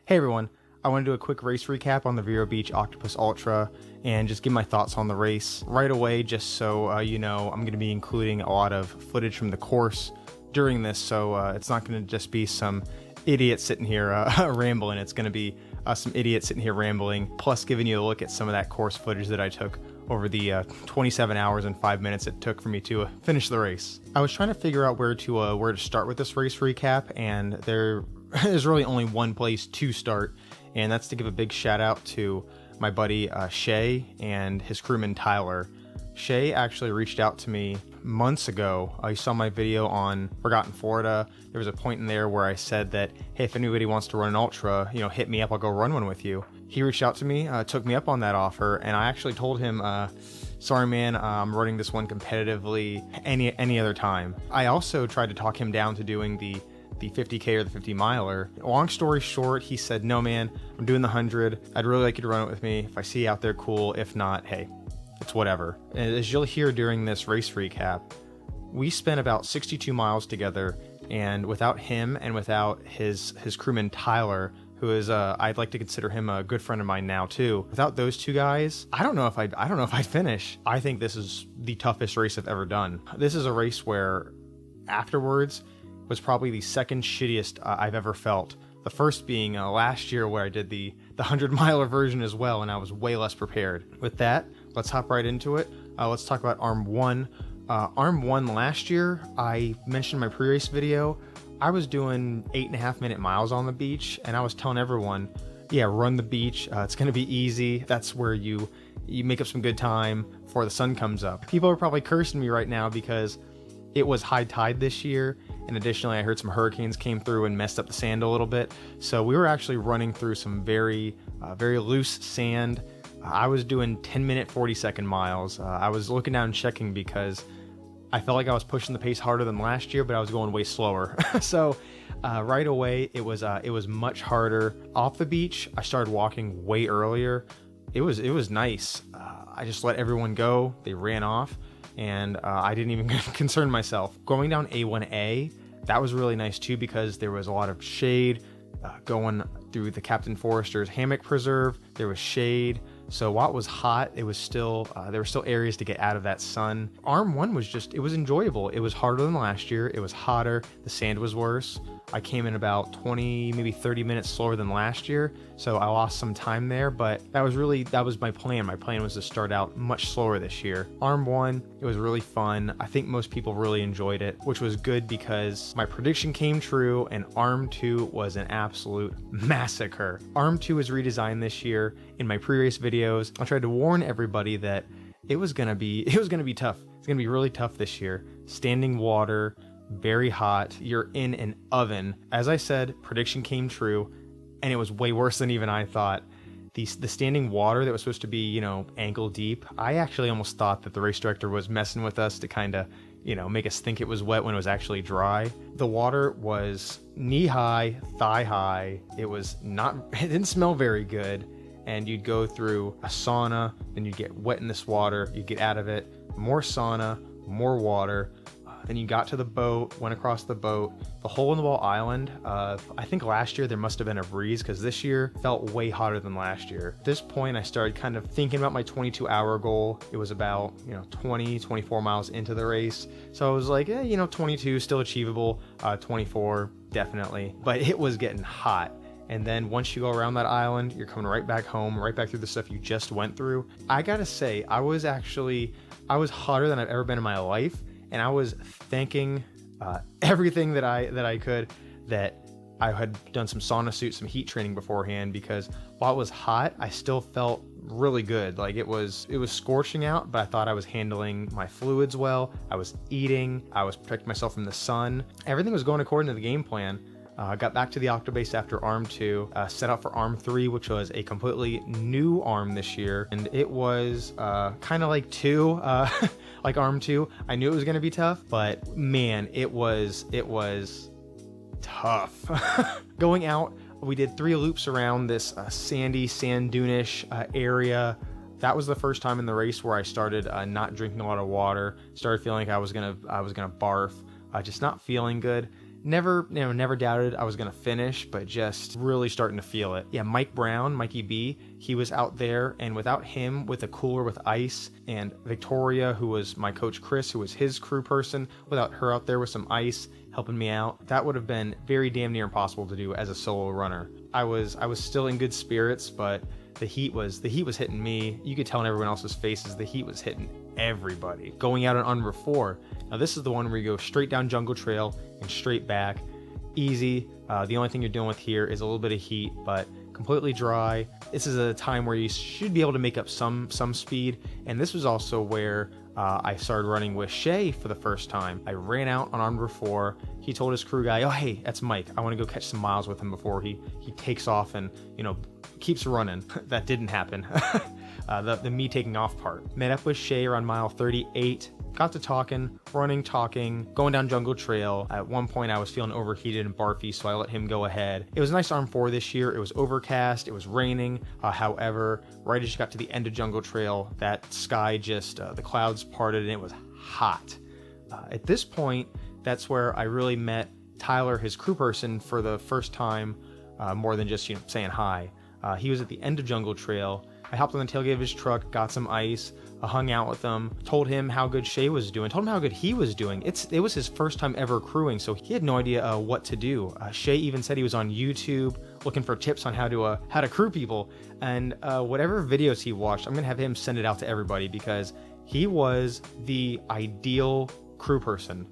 Hey everyone, I want to do a quick race recap on the Vero Beach Octopus Ultra and just give my thoughts on the race right away, just so you know. I'm going to be including a lot of footage from the course during this, so it's not going to just be some idiot sitting here rambling. It's going to be some idiot sitting here rambling, plus giving you a look at some of that course footage that I took over the 27 hours and 5 minutes it took for me to finish the race. I was trying to figure out where to start with this race recap, and there is really only one place to start, and that's to give a big shout out to my buddy Shay and his crewman Tyler. Shay actually reached out to me months ago. He saw my video on Forgotten Florida. There was a point in there where I said that, hey, if anybody wants to run an ultra, hit me up, I'll go run one with you. He reached out to me, took me up on that offer, and I actually told him, sorry man, I'm running this one competitively any other time. I also tried to talk him down to doing the 50K or the 50 miler. Long story short, he said, no man, I'm doing the 100. I'd really like you to run it with me. If I see you out there, cool. If not, hey, it's whatever. And as you'll hear during this race recap, we spent about 62 miles together, and without him and without his crewman Tyler, who is I'd like to consider him a good friend of mine now too. Without those two guys, I don't know if I'd finish. I think this is the toughest race I've ever done. This is a race where afterwards was probably the second shittiest I've ever felt. The first being last year, where I did the 100 miler version as well, and I was way less prepared. With that, let's hop right into it. Let's talk about Arm 1. Arm 1 last year, I mentioned in my pre-race video, I was doing 8.5 minute miles on the beach, and I was telling everyone, yeah, run the beach. It's gonna be easy. That's where you make up some good time before the sun comes up. People are probably cursing me right now because it was high tide this year, and additionally I heard some hurricanes came through and messed up the sand a little bit. So we were actually running through some very loose sand. I was doing 10-minute 40-second miles. I was looking down and checking because I felt like I was pushing the pace harder than last year, but I was going way slower. So right away it was much harder. Off the beach, I started walking way earlier. It was nice. I just let everyone go. They ran off, and I didn't even concern myself. Going down A1A, that was really nice too, because there was a lot of shade. Going through the Captain Forrester's hammock preserve, there was shade. So while it was hot, it was still there were still areas to get out of that sun. Arm 1 was it was enjoyable. It was harder than last year. It was hotter. The sand was worse. I came in about 20, maybe 30 minutes slower than last year, so I lost some time there, but that was my plan. My plan was to start out much slower this year. Arm 1, it was really fun. I think most people really enjoyed it, which was good because my prediction came true, and Arm 2 was an absolute massacre. Arm 2 was redesigned this year. In my pre-race videos, I tried to warn everybody that it was gonna be tough. It's gonna be really tough this year. Standing water, very hot, you're in an oven. As I said, prediction came true, and it was way worse than even I thought. The standing water that was supposed to be, ankle deep, I actually almost thought that the race director was messing with us to kind of, make us think it was wet when it was actually dry. The water was knee high, thigh high. It didn't smell very good. And you'd go through a sauna, then you'd get wet in this water, you'd get out of it, more sauna, more water. Then you got to the boat, went across the boat. The hole-in-the-wall island, I think last year there must have been a breeze, because this year felt way hotter than last year. At this point, I started kind of thinking about my 22-hour goal. It was about 24 miles into the race. So I was like, 22 still achievable, 24 definitely. But it was getting hot. And then once you go around that island, you're coming right back home, right back through the stuff you just went through. I gotta say, I was hotter than I've ever been in my life. And I was thanking everything that I could that I had done some sauna suit, some heat training beforehand, because while it was hot, I still felt really good. Like it was scorching out, but I thought I was handling my fluids well. I was eating, I was protecting myself from the sun. Everything was going according to the game plan. Got back to the Octobase after Arm 2, set out for Arm 3, which was a completely new arm this year, and it was kind of like 2, like Arm 2. I knew it was going to be tough, but man, it was tough. Going out, we did 3 loops around this sandy, sand dune-ish area. That was the first time in the race where I started not drinking a lot of water, started feeling like I was gonna barf, just not feeling good. never doubted I was going to finish, but just really starting to feel it. Yeah, Mike Brown, Mikey B, he was out there, and without him with a cooler with ice, and Victoria, who was my coach Chris, who was his crew person, without her out there with some ice helping me out, that would have been very damn near impossible to do as a solo runner. I was still in good spirits, but the heat was hitting me. You could tell in everyone else's faces the heat was hitting everybody. Going out on Unruh 4. Now this is the one where you go straight down Jungle Trail and straight back. Easy. The only thing you're dealing with here is a little bit of heat, but completely dry. This is a time where you should be able to make up some speed, and this was also where I started running with Shay for the first time. I ran out on Unruh 4. He told his crew guy, oh hey, that's Mike, I want to go catch some miles with him before he takes off and keeps running. That didn't happen. The me taking off part. Met up with Shay around mile 38. Got to talking, going down Jungle Trail. At one point I was feeling overheated and barfy, so I let him go ahead. It was a nice Arm 4 this year. It was overcast, it was raining. However, right as you got to the end of Jungle Trail, that sky just, the clouds parted and it was hot. At this point, that's where I really met Tyler, his crew person, for the first time, more than just saying hi. He was at the end of Jungle Trail. I hopped on the tailgate of his truck, got some ice, hung out with him, told him how good Shay was doing, told him how good he was doing. It was his first time ever crewing, so he had no idea what to do. Shay even said he was on YouTube looking for tips on how to crew people, and whatever videos he watched, I'm gonna have him send it out to everybody because he was the ideal crew person.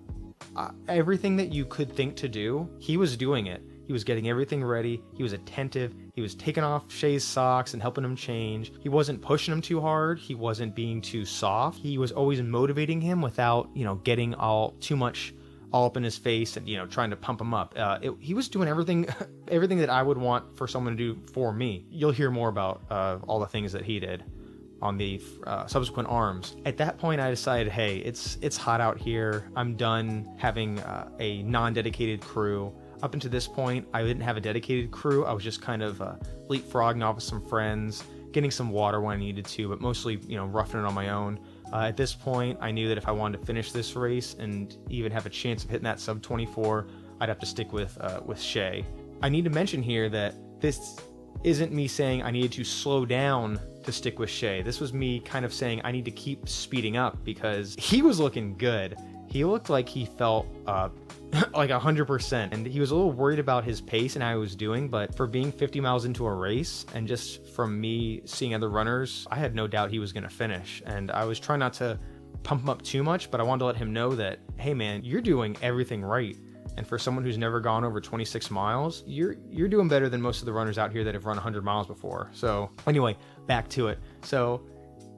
Everything that you could think to do, he was doing it. He was getting everything ready. He was attentive. He was taking off Shay's socks and helping him change. He wasn't pushing him too hard. He wasn't being too soft. He was always motivating him without, getting too much all up in his face and, trying to pump him up. He was doing everything that I would want for someone to do for me. You'll hear more about all the things that he did on the subsequent arms. At that point, I decided, hey, it's hot out here. I'm done having a non-dedicated crew. Up until this point, I didn't have a dedicated crew. I was just kind of leapfrogging off with some friends, getting some water when I needed to, but mostly, roughing it on my own. At this point, I knew that if I wanted to finish this race and even have a chance of hitting that sub 24, I'd have to stick with Shay. I need to mention here that this isn't me saying I needed to slow down to stick with Shay. This was me kind of saying I need to keep speeding up because he was looking good. He looked like he felt like 100%, and he was a little worried about his pace and how he was doing, but for being 50 miles into a race and just from me seeing other runners, I had no doubt he was going to finish. And I was trying not to pump him up too much, but I wanted to let him know that, hey man, you're doing everything right. And for someone who's never gone over 26 miles, you're doing better than most of the runners out here that have run 100 miles before. So anyway, back to it. So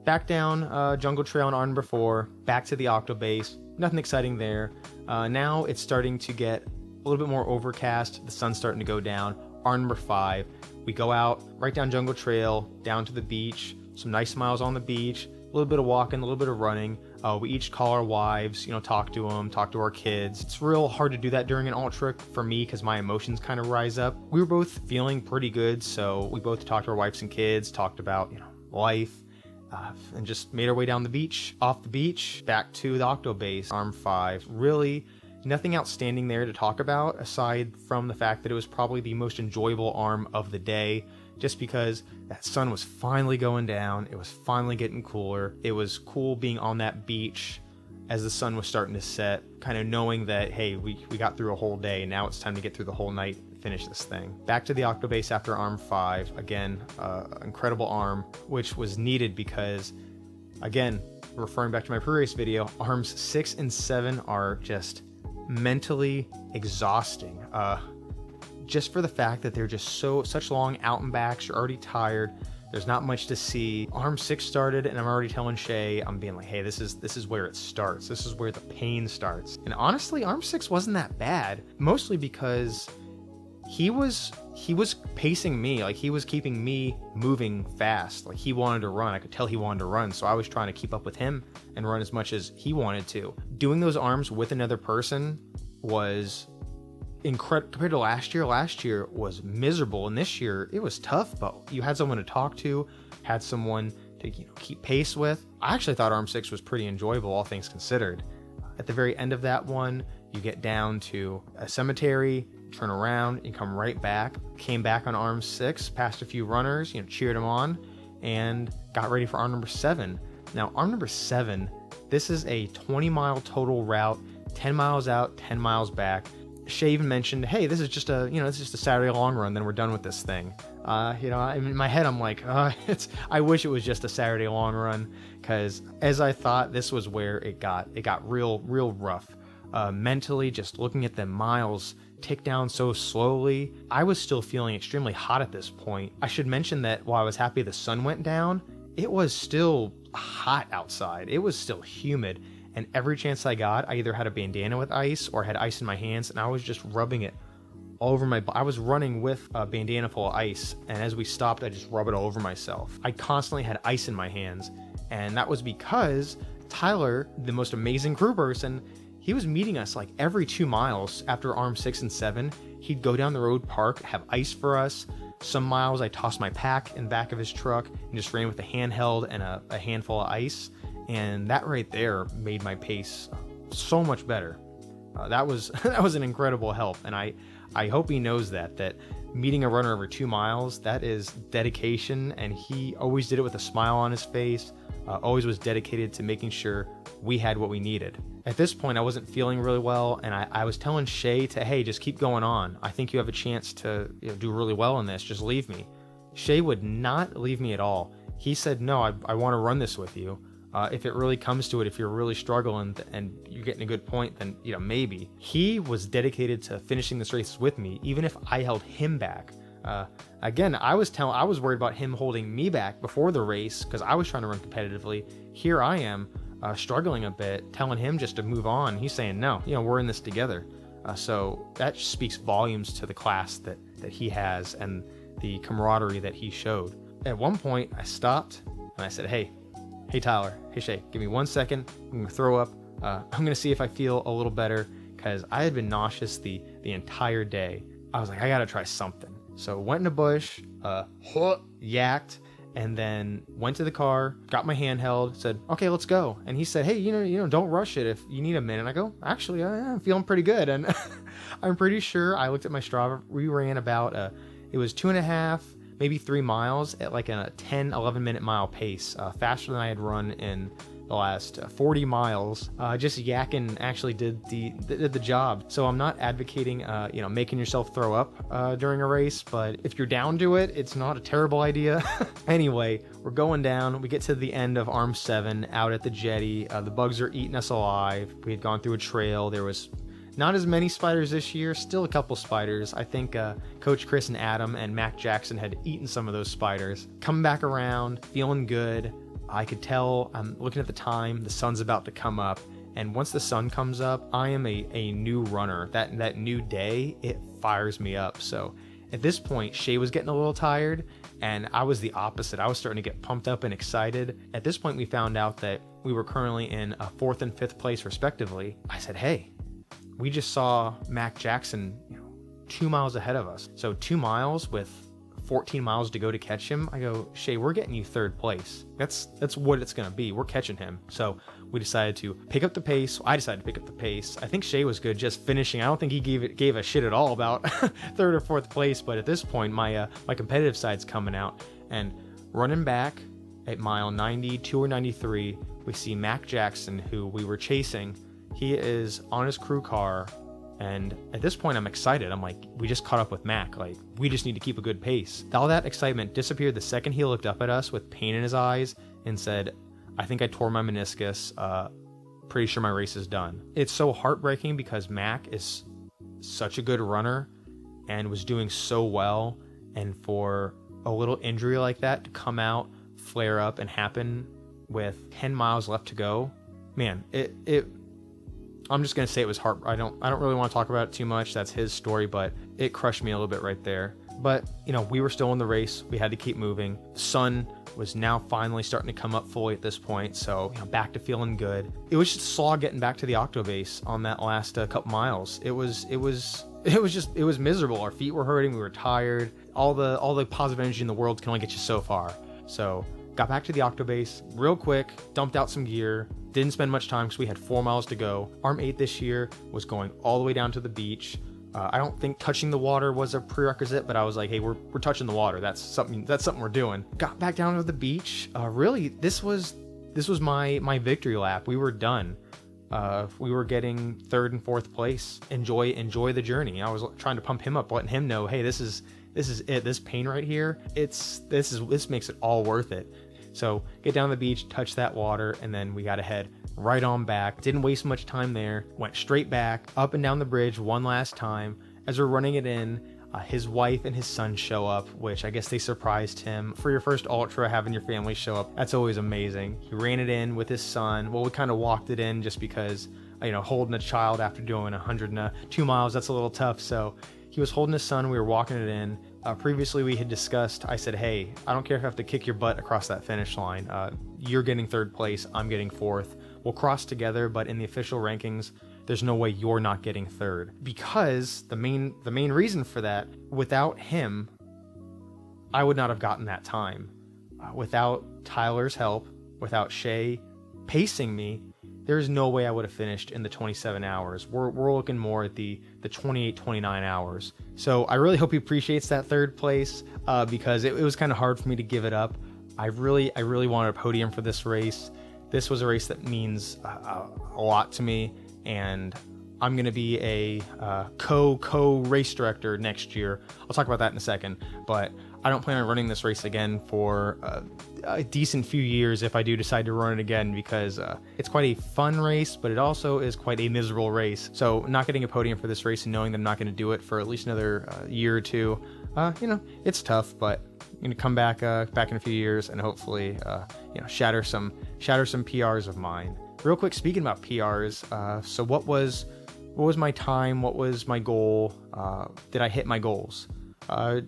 back down Jungle Trail and Unruh 4, back to the Octo Base. Nothing exciting there. Now it's starting to get a little bit more overcast. The sun's starting to go down. Unruh 5. We go out right down Jungle Trail, down to the beach. Some nice miles on the beach. A little bit of walking, a little bit of running. We each call our wives, talk to them, talk to our kids. It's real hard to do that during an ultra for me because my emotions kind of rise up. We were both feeling pretty good, so we both talked to our wives and kids, talked about, life. And just made our way down the beach, off the beach, back to the Octo Base, Arm 5. Really, nothing outstanding there to talk about, aside from the fact that it was probably the most enjoyable arm of the day, just because that sun was finally going down, it was finally getting cooler. It was cool being on that beach as the sun was starting to set, kind of knowing that, hey, we got through a whole day, and now it's time to get through the whole night, finish this thing. Back to the Octo Base after Arm 5. Again, incredible arm, which was needed because, again, referring back to my pre-race video, arms 6 and 7 are just mentally exhausting. Just for the fact that they're just such long out and backs, you're already tired. There's not much to see. Arm 6 started, and I'm already telling Shay, I'm being like, hey, this is where it starts. This is where the pain starts. And honestly, Arm 6 wasn't that bad, mostly because he was pacing me. Like, he was keeping me moving fast. Like, he wanted to run. I could tell he wanted to run, so I was trying to keep up with him and run as much as he wanted to. Doing those arms with another person was incredible. Compared to last year was miserable, and this year it was tough, but you had someone to talk to, had someone to keep pace with. I actually thought Arm 6 was pretty enjoyable, all things considered. At the very end of that one, You get down to a cemetery, turn around, and come right back. Came back on arm 6, passed a few runners, cheered them on, and got ready for arm number 7. Now, arm number 7, this is a 20-mile total route, 10 miles out, 10 miles back. Shay even mentioned, hey, this is just a Saturday long run, then we're done with this thing. In my head, I'm like, I wish it was just a Saturday long run, because as I thought, this was where it got real rough. Mentally, just looking at the miles tick down so slowly, I was still feeling extremely hot at this point. I should mention that while I was happy the sun went down, it was still hot outside. It was still humid, and every chance I got, I either had a bandana with ice or had ice in my hands, and I was just rubbing it all over my body. I was running with a bandana full of ice, and as we stopped, I just rubbed it all over myself. I constantly had ice in my hands, and that was because Tyler, the most amazing crew person, he was meeting us like every 2 miles after arm 6 and 7. He'd go down the road, park, have ice for us. Some miles I tossed my pack in the back of his truck and just ran with a handheld and a handful of ice. And that right there made my pace so much better. That was an incredible help. And I hope he knows that meeting a runner over 2 miles, that is dedication. And he always did it with a smile on his face, always was dedicated to making sure we had what we needed. At this point, I wasn't feeling really well, and I was telling Shay hey, just keep going on. I think you have a chance to do really well in this. Just leave me. Shay would not leave me at all. He said, no, I want to run this with you. If it really comes to it, if you're really struggling and you're getting a good point, then maybe. He was dedicated to finishing this race with me, even if I held him back. Again, I was worried about him holding me back before the race because I was trying to run competitively. Here I am, struggling a bit, telling him just to move on. He's saying, no, we're in this together. So that speaks volumes to the class that he has and the camaraderie that he showed. At one point, I stopped and I said, hey Tyler, hey Shay, give me 1 second. I'm gonna throw up. I'm gonna see if I feel a little better because I had been nauseous the entire day. I was like, I gotta try something. So went in a bush, yacked, and then went to the car, got my handheld, said, okay, let's go. And he said, hey, don't rush it if you need a minute. I go, actually, I'm feeling pretty good. And I'm pretty sure I looked at my Strava. We ran about, it was 2.5, maybe 3 miles at like a 10, 11 minute mile pace, faster than I had run in the last 40 miles. Just yakking actually did the job. So I'm not advocating, making yourself throw up during a race, but if you're down to it, it's not a terrible idea. Anyway, we're going down. We get to the end of arm 7 out at the jetty. The bugs are eating us alive. We had gone through a trail. There was not as many spiders this year, still a couple spiders. I think Coach Chris and Adam and Mac Jackson had eaten some of those spiders. Coming back around, feeling good. I could tell, I'm looking at the time, the sun's about to come up. And once the sun comes up, I am a new runner. That new day, it fires me up. So at this point, Shay was getting a little tired and I was the opposite. I was starting to get pumped up and excited. At this point, we found out that we were currently in 4th and 5th place respectively. I said, hey, we just saw Mac Jackson 2 miles ahead of us. So 2 miles with 14 miles to go to catch him. I go, Shay, we're getting you 3rd place. That's what it's gonna be. We're catching him. So we decided to pick up the pace. I decided to pick up the pace. I think Shay was good just finishing. I don't think he gave a shit at all about 3rd or 4th place. But at this point, my competitive side's coming out and running back at mile 92 or 93. We see Mac Jackson, who we were chasing. He is on his crew car. And at this point, I'm excited. I'm like, we just caught up with Mac. Like, we just need to keep a good pace. All that excitement disappeared the second he looked up at us with pain in his eyes and said, I think I tore my meniscus. Pretty sure my race is done. It's so heartbreaking because Mac is such a good runner and was doing so well. And for a little injury like that to come out, flare up, and happen with 10 miles left to go, man, I'm just gonna say it was I don't really want to talk about it too much. That's his story, but it crushed me a little bit right there. But we were still in the race. We had to keep moving. The sun was now finally starting to come up fully at this point, so back to feeling good. It was just a slog getting back to the Octo base on that last couple miles. It was miserable. Our feet were hurting. We were tired. All the positive energy in the world can only get you so far. So got back to the Octobase real quick, dumped out some gear, didn't spend much time because we had 4 miles to go. Arm 8 this year was going all the way down to the beach. I don't think touching the water was a prerequisite, but I was like, hey, we're touching the water. That's something we're doing. Got back down to the beach. Really, this was my victory lap. We were done. We were getting 3rd and 4th place. Enjoy the journey. I was trying to pump him up, letting him know, hey, this is it. This pain right here, this makes it all worth it. So get down to the beach, touch that water, and then we got to head right on back. Didn't waste much time there. Went straight back, up and down the bridge one last time. As we're running it in, his wife and his son show up, which I guess they surprised him. For your first ultra, having your family show up, that's always amazing. He ran it in with his son. Well, we kind of walked it in just because, holding a child after doing 102 miles, that's a little tough. So he was holding his son. We were walking it in. Previously, we had discussed, I said, hey, I don't care if I have to kick your butt across that finish line. You're getting 3rd place. I'm getting 4th. We'll cross together, but in the official rankings, there's no way you're not getting 3rd. Because the main reason for that, without him, I would not have gotten that time. Without Tyler's help, without Shay pacing me, there's no way I would have finished in the 27 hours. We're looking more at the 28, 29 hours. So I really hope he appreciates that 3rd place because it was kind of hard for me to give it up. I really wanted a podium for this race. This was a race that means a lot to me, and I'm going to be a co-race director next year. I'll talk about that in a second, but I don't plan on running this race again for a decent few years if I do decide to run it again, because it's quite a fun race, but it also is quite a miserable race. So not getting a podium for this race and knowing that I'm not going to do it for at least another year or two, it's tough, but I'm going to come back in a few years and hopefully shatter some PRs of mine. Real quick, speaking about PRs, so what was my time? What was my goal? Did I hit my goals?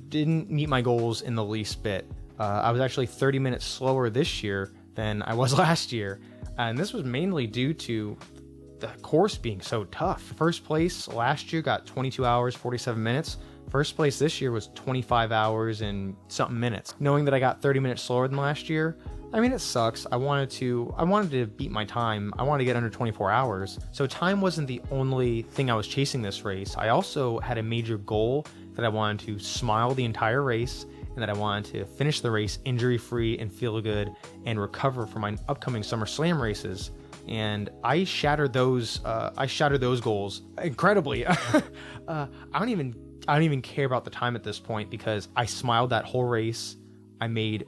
Didn't meet my goals in the least bit. I was actually 30 minutes slower this year than I was last year, and this was mainly due to the course being so tough. First place last year got 22 hours 47 minutes. First place this year was 25 hours and something minutes. Knowing that I got 30 minutes slower than last year, I mean, it sucks. I wanted to beat my time. I wanted to get under 24 hours. So time wasn't the only thing I was chasing this race. I also had a major goal that I wanted to smile the entire race, and that I wanted to finish the race injury-free and feel good and recover for my upcoming Summer Slam races. And I shattered those goals incredibly. I don't even care about the time at this point because I smiled that whole race. I made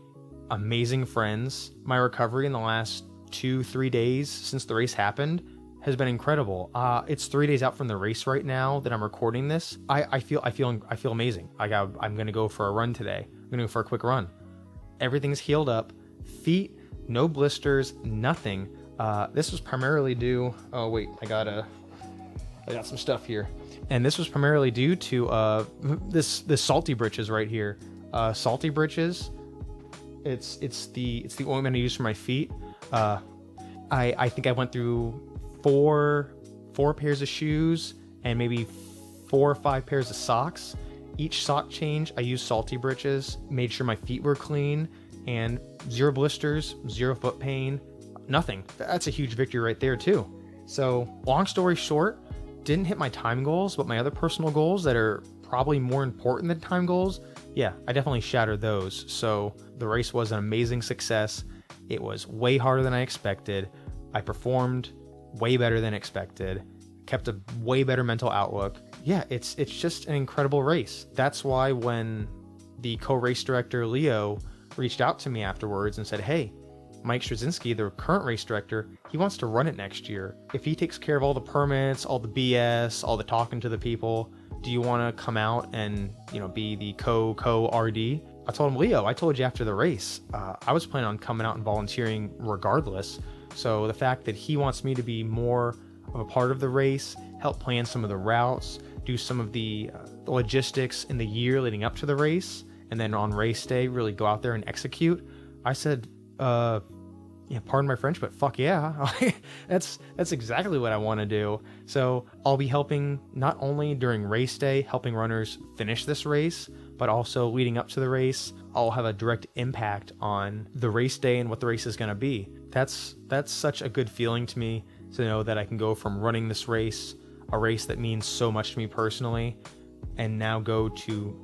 amazing friends. My recovery in the last 2-3 days since the race happened has been incredible. It's 3 days out from the race right now that I'm recording this. I feel amazing. I'm gonna go for a run today. I'm gonna go for a quick run. Everything's healed up. Feet, no blisters, nothing. This was primarily due. Oh wait, I got some stuff here. And this was primarily due to this salty britches right here. Salty britches. It's the ointment I use for my feet. I think I went through four pairs of shoes and maybe 4 or 5 pairs of socks. Each sock change, I used salty britches, made sure my feet were clean, and 0 blisters, 0 foot pain, nothing. That's a huge victory right there too. So long story short, didn't hit my time goals, but my other personal goals that are probably more important than time goals, yeah, I definitely shattered those. So the race was an amazing success. It was way harder than I expected. I performed way better than expected, kept a way better mental outlook. Yeah, it's just an incredible race. That's why when the co-race director, Leo, reached out to me afterwards and said, hey, Mike Straczynski, the current race director, he wants to run it next year. If he takes care of all the permits, all the BS, all the talking to the people, do you want to come out and, be the co-RD? I told him, Leo, I told you after the race, I was planning on coming out and volunteering regardless. So the fact that he wants me to be more of a part of the race, help plan some of the routes, do some of the logistics in the year leading up to the race, and then on race day, really go out there and execute. I said, pardon my French, but fuck yeah. That's exactly what I want to do. So I'll be helping not only during race day, helping runners finish this race, but also leading up to the race, I'll have a direct impact on the race day and what the race is going to be. That's such a good feeling to me, to know that I can go from running this race, a race that means so much to me personally, and now go to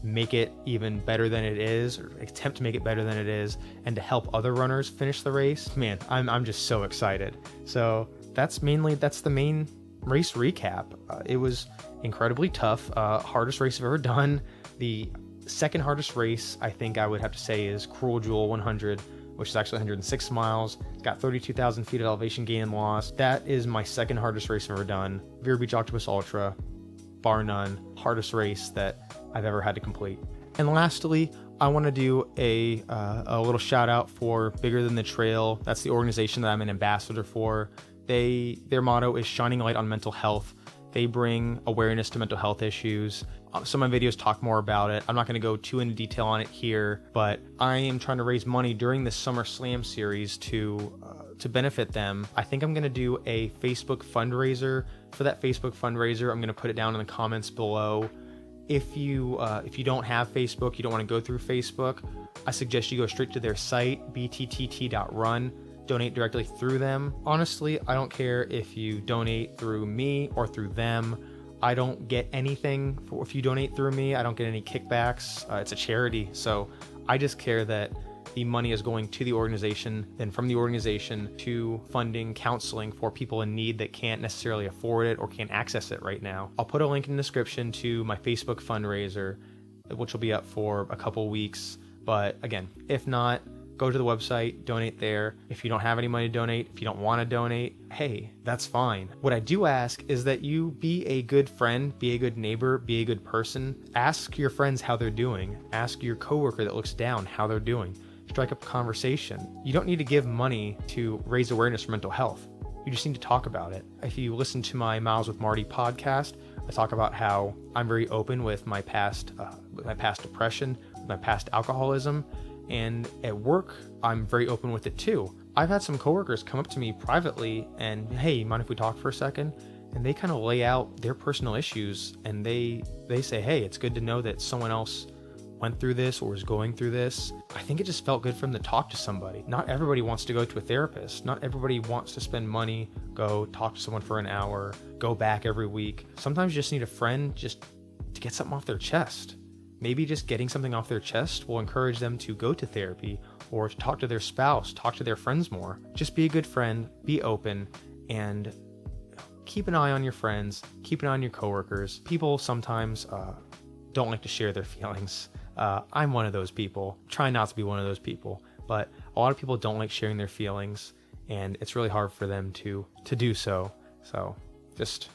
make it even better than it is, or attempt to make it better than it is, and to help other runners finish the race. Man, I'm just so excited. So that's the main race recap. It was incredibly tough, hardest race I've ever done. The second hardest race I think I would have to say is Cruel Jewel 100, which is actually 106 miles. It's got 32,000 feet of elevation gain and loss. That is my second hardest race I've ever done. Vero Beach Octopus Ultra, bar none, hardest race that I've ever had to complete. And lastly, I want to do a little shout out for Bigger Than the Trail. That's the organization that I'm an ambassador for. Their motto is shining light on mental health. They bring awareness to mental health issues. Some of my videos talk more about it. I'm not going to go too into detail on it here, but I am trying to raise money during this Summer Slam series to benefit them. I think I'm going to do a Facebook fundraiser. For that Facebook fundraiser, I'm going to put it down in the comments below. If you don't have Facebook, you don't want to go through Facebook, I suggest you go straight to their site, bttt.run. Donate directly through them. Honestly, I don't care if you donate through me or through them. I don't get anything if you donate through me. I don't get any kickbacks. It's a charity, so I just care that the money is going to the organization, then from the organization to funding counseling for people in need that can't necessarily afford it or can't access it right now. I'll put a link in the description to my Facebook fundraiser, which will be up for a couple weeks. But again, if not, go to the website, donate there. If you don't have any money to donate, if you don't want to donate, hey, that's fine. What I do ask is that you be a good friend, be a good neighbor, be a good person. Ask your friends how they're doing. Ask your coworker that looks down how they're doing. Strike up a conversation. You don't need to give money to raise awareness for mental health. You just need to talk about it. If you listen to my Miles with Marty podcast, I talk about how I'm very open with my past depression, my past alcoholism, and at work, I'm very open with it too. I've had some coworkers come up to me privately and, hey, mind if we talk for a second? And they kind of lay out their personal issues, and they say, hey, it's good to know that someone else went through this or is going through this. I think it just felt good for them to talk to somebody. Not everybody wants to go to a therapist. Not everybody wants to spend money, go talk to someone for an hour, go back every week. Sometimes you just need a friend just to get something off their chest. Maybe just getting something off their chest will encourage them to go to therapy or to talk to their spouse, talk to their friends more. Just be a good friend, be open, and keep an eye on your friends, keep an eye on your coworkers. People sometimes don't like to share their feelings. I'm one of those people. Try not to be one of those people, but a lot of people don't like sharing their feelings, and it's really hard for them to do so. So just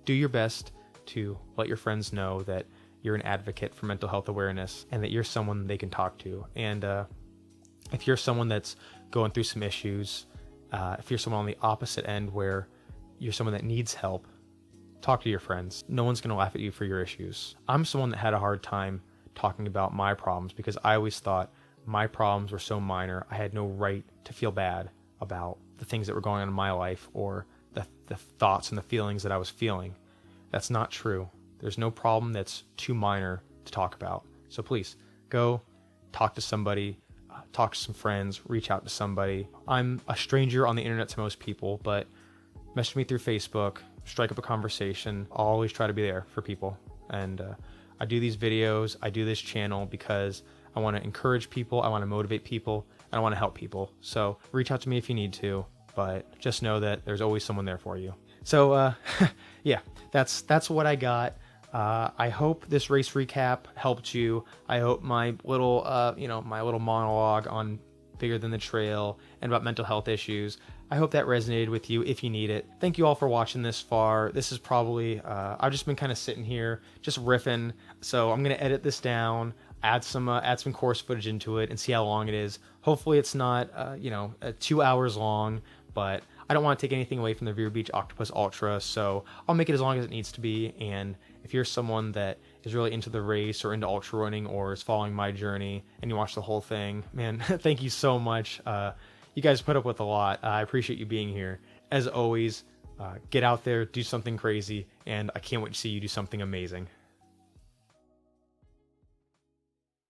do your best to let your friends know that you're an advocate for mental health awareness and that you're someone they can talk to. And if you're someone that's going through some issues, if you're someone on the opposite end where you're someone that needs help, talk to your friends. No one's going to laugh at you for your issues. I'm someone that had a hard time talking about my problems because I always thought my problems were so minor. I had no right to feel bad about the things that were going on in my life or the thoughts and the feelings that I was feeling. That's not true. There's no problem that's too minor to talk about. So please go talk to somebody, talk to some friends, reach out to somebody. I'm a stranger on the internet to most people, but message me through Facebook, strike up a conversation. I'll always try to be there for people. And I do these videos, I do this channel because I want to encourage people, I want to motivate people, and I want to help people. So reach out to me if you need to, but just know that there's always someone there for you. So yeah, that's what I got. I hope this race recap helped you. I hope my little monologue on Bigger Than the Trail and about mental health issues, I hope that resonated with you if you need it. Thank you all for watching this far. This is probably, I've just been kind of sitting here, just riffing. So I'm going to edit this down, add some course footage into it and see how long it is. Hopefully it's not, 2 hours long, but I don't want to take anything away from the Vero Beach Octopus Ultra, so I'll make it as long as it needs to be. And if you're someone that is really into the race or into ultra running or is following my journey and you watch the whole thing, man, thank you so much. You guys put up with a lot. I appreciate you being here. As always, get out there, do something crazy, and I can't wait to see you do something amazing.